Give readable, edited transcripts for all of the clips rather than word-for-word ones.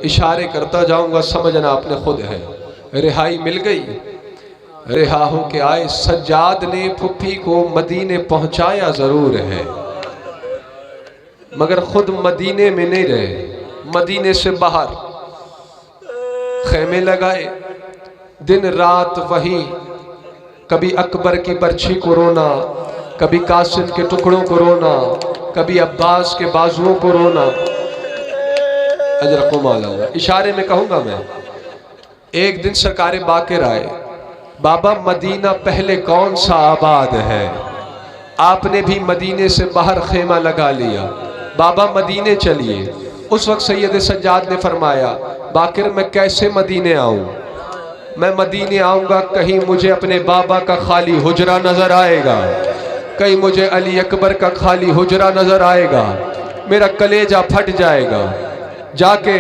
इशारे करता जाऊंगा, समझना आपने खुद है। रिहाई मिल गई, रिहा हो के आए। सज्जाद ने फुफी को मदीने पहुंचाया जरूर है, मगर खुद मदीने में नहीं रहे, मदीने से बाहर खेमे लगाए, दिन रात वहीं। कभी अकबर की बर्छी को रोना, कभी कासिम के टुकड़ों को रोना, कभी अब्बास के बाजुओं को रोना। अजरकुम अल्लाह। इशारे में कहूँगा मैं। एक दिन सरकार बाकिर आए, बाबा मदीना पहले कौन सा आबाद है? आपने भी मदीने से बाहर खेमा लगा लिया, बाबा मदीने चलिए। उस वक्त सैयद सज्जाद ने फरमाया, बाकिर मैं कैसे मदीने आऊँ? मैं मदीने आऊँगा, कहीं मुझे अपने बाबा का खाली हुजरा नज़र आएगा, कहीं मुझे अली अकबर का खाली हुजरा नज़र आएगा, मेरा कलेजा फट जाएगा। जाके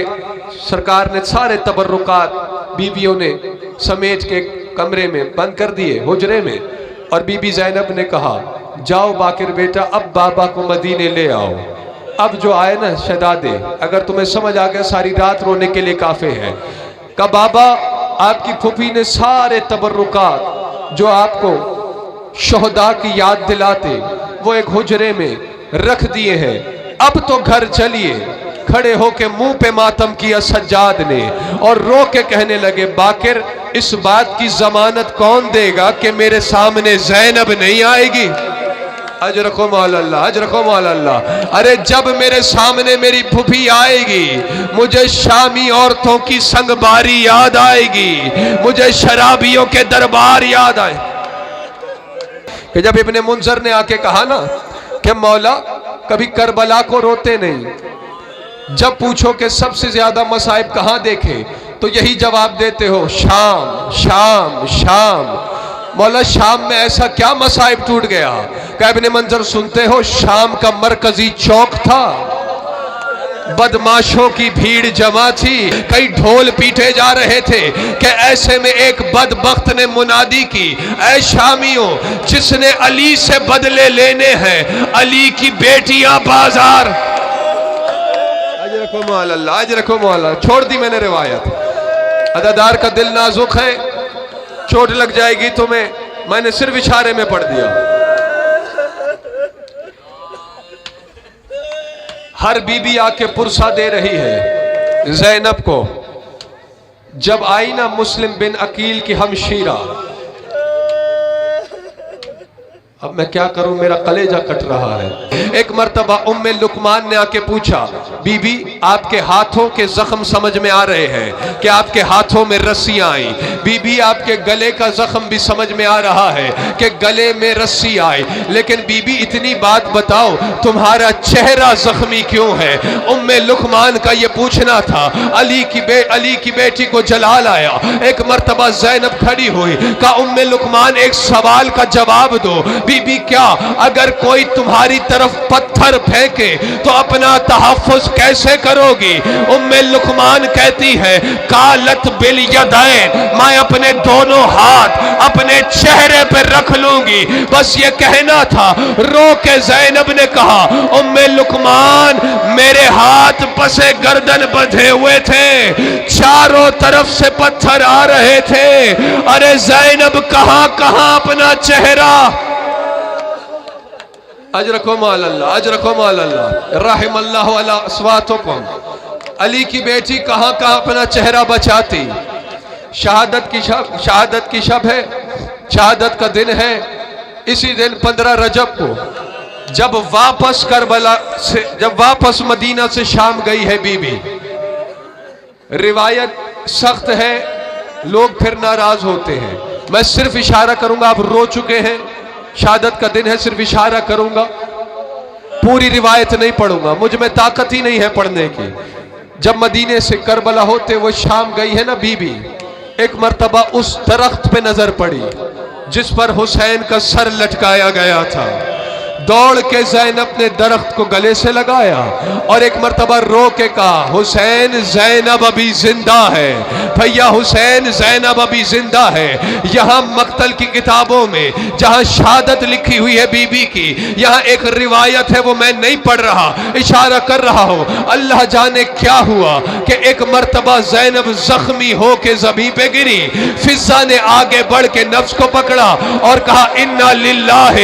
सरकार ने सारे तबर्रुकात बीवियों ने समेट के कमरे में बंद कर दिए, हुजरे में। और बीबी ज़ैनब ने कहा, जाओ बाकिर बेटा, अब बाबा को मदीने ले आओ। अब जो आए ना शहजादे, अगर तुम्हें समझ आ गया सारी रात रोने के लिए काफ़ी है। कहा बाबा, आपकी फूफी ने सारे तबर्रुकात जो आपको शोहदा की याद दिलाते वो एक हुजरे में रख दिए हैं, अब तो घर चलिए। खड़े होके मुंह पे मातम किया सज्जाद ने और रो के कहने लगे, बाकिर इस बात की जमानत कौन देगा कि मेरे सामने ज़ैनब नहीं आएगी? अजरकुम अल्लाह, अजरकुम अल्लाह। अरे जब मेरे सामने मेरी फूफी आएगी, मुझे शामी औरतों की संगबारी याद आएगी, मुझे शराबियों के दरबार याद आए। कि जब इब्ने मुंजर ने आके कहा ना कि मौला कभी करबला को रोते नहीं, जब पूछो कि सबसे ज्यादा मसाइब कहाँ देखे तो यही जवाब देते हो, शाम शाम शाम। मौला शाम में ऐसा क्या मसाइब टूट गया? क्या इब्ने मंजर सुनते हो, शाम का मरकजी चौक था, बदमाशों की भीड़ जमा थी, कई ढोल पीटे जा रहे थे कि ऐसे में एक बदबख्त ने मुनादी की, ऐ शामियों, जिसने अली से बदले लेने हैं, अली की बेटियां बाजार। छोड़ दी मैंने रिवायत, अदादार का दिल नाजुक है, चोट लग जाएगी तुम्हें, मैंने सिर्फ इशारे में पढ़ दिया। हर बीबी आके पुरसा दे रही है ज़ैनब को। जब आई ना मुस्लिम बिन अकील की हमशीरा, अब मैं क्या करूं, मेरा कलेजा कट रहा है। एक मर्तबा उम्मे लुकमान ने आके पूछा, बीबी आपके हाथों के जख्म समझ में आ रहे हैं कि आपके हाथों में रस्सियां आई? बीबी आपके गले का जख्म भी समझ में आ रहा है कि गले में रस्सी आई, लेकिन बीबी इतनी बात बताओ, तुम्हारा चेहरा जख्मी क्यों है? उम्मे लुकमान का ये पूछना था। अली की बेटी को जलाल आया। एक मर्तबा ज़ैनब खड़ी हुई, कहा उम्मे लुकमान एक सवाल का जवाब दो। बीबी क्या, अगर कोई तुम्हारी तरफ पत्थर फेंके तो अपना तहफ़्फ़ुज़ कैसे करोगी? उम्मे लुकमान कहती है, कालत बिल यदैन, मैं अपने दोनों हाथ अपने चेहरे पर रख लूंगी, बस ये कहना था। रो के ज़ैनब ने कहा, उम्मे लुकमान मेरे हाथ पसे गर्दन बंधे हुए थे, चारों तरफ से पत्थर आ रहे थे। अरे ज़ैनब कहां कहां अपना चेहरा। अजरकुम अल्लाह, अजरकुम अल्लाह, रहमल्लाहु अला अस्वातुकुम। अली की बेटी कहां कहां अपना चेहरा बचाती। शहादत की शब है, शहादत का दिन है। इसी दिन 15 रजब को जब वापस करबला से, जब वापस मदीना से शाम गई है बीबी, रिवायत सख्त है, लोग फिर नाराज होते हैं। मैं सिर्फ इशारा करूंगा, आप रो चुके हैं, शहादत का दिन है, सिर्फ इशारा करूंगा, पूरी रिवायत नहीं पढ़ूंगा, मुझ में ताकत ही नहीं है पढ़ने की। जब मदीने से करबला होते वो शाम गई है ना बीबी, एक मर्तबा उस दरख्त पे नजर पड़ी जिस पर हुसैन का सर लटकाया गया था। دوڑ کے زینب نے درخت کو گلے سے لگایا اور ایک مرتبہ رو کے کہا حسین زینب ابھی زندہ ہے، بھیا حسین زینب ابھی زندہ ہے۔ یہاں مقتل کی کتابوں میں جہاں شہادت لکھی ہوئی ہے بی بی کی، یہاں ایک روایت ہے وہ میں نہیں پڑھ رہا، اشارہ کر رہا ہوں۔ اللہ جانے کیا ہوا کہ ایک مرتبہ زینب زخمی ہو کے زمین پہ گری، فضہ نے آگے بڑھ کے نفس کو پکڑا اور کہا انا للہ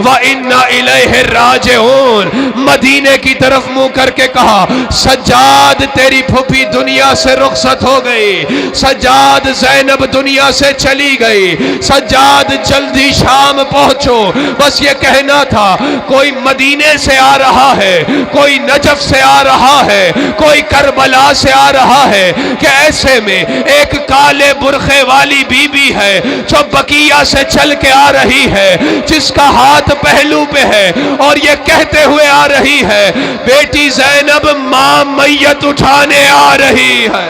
و انا الیہ راجعون، مدینے کی طرف منہ کر کے کہا سجاد تیری پھوپھی دنیا سے رخصت ہو گئی، سجاد زینب دنیا سے چلی گئی، سجاد جلدی شام پہنچو۔ بس یہ کہنا تھا کوئی مدینے سے آ رہا ہے، کوئی نجف سے آ رہا ہے، کوئی کربلا سے آ رہا ہے کہ ایسے میں ایک کالے برخے والی بی بی ہے جو بقیہ سے چل کے آ رہی ہے، جس کا ہاتھ پہلو پہ ہے اور یہ کہتے ہوئے آ رہی ہے بیٹی زینب ماں میت اٹھانے آ رہی ہے۔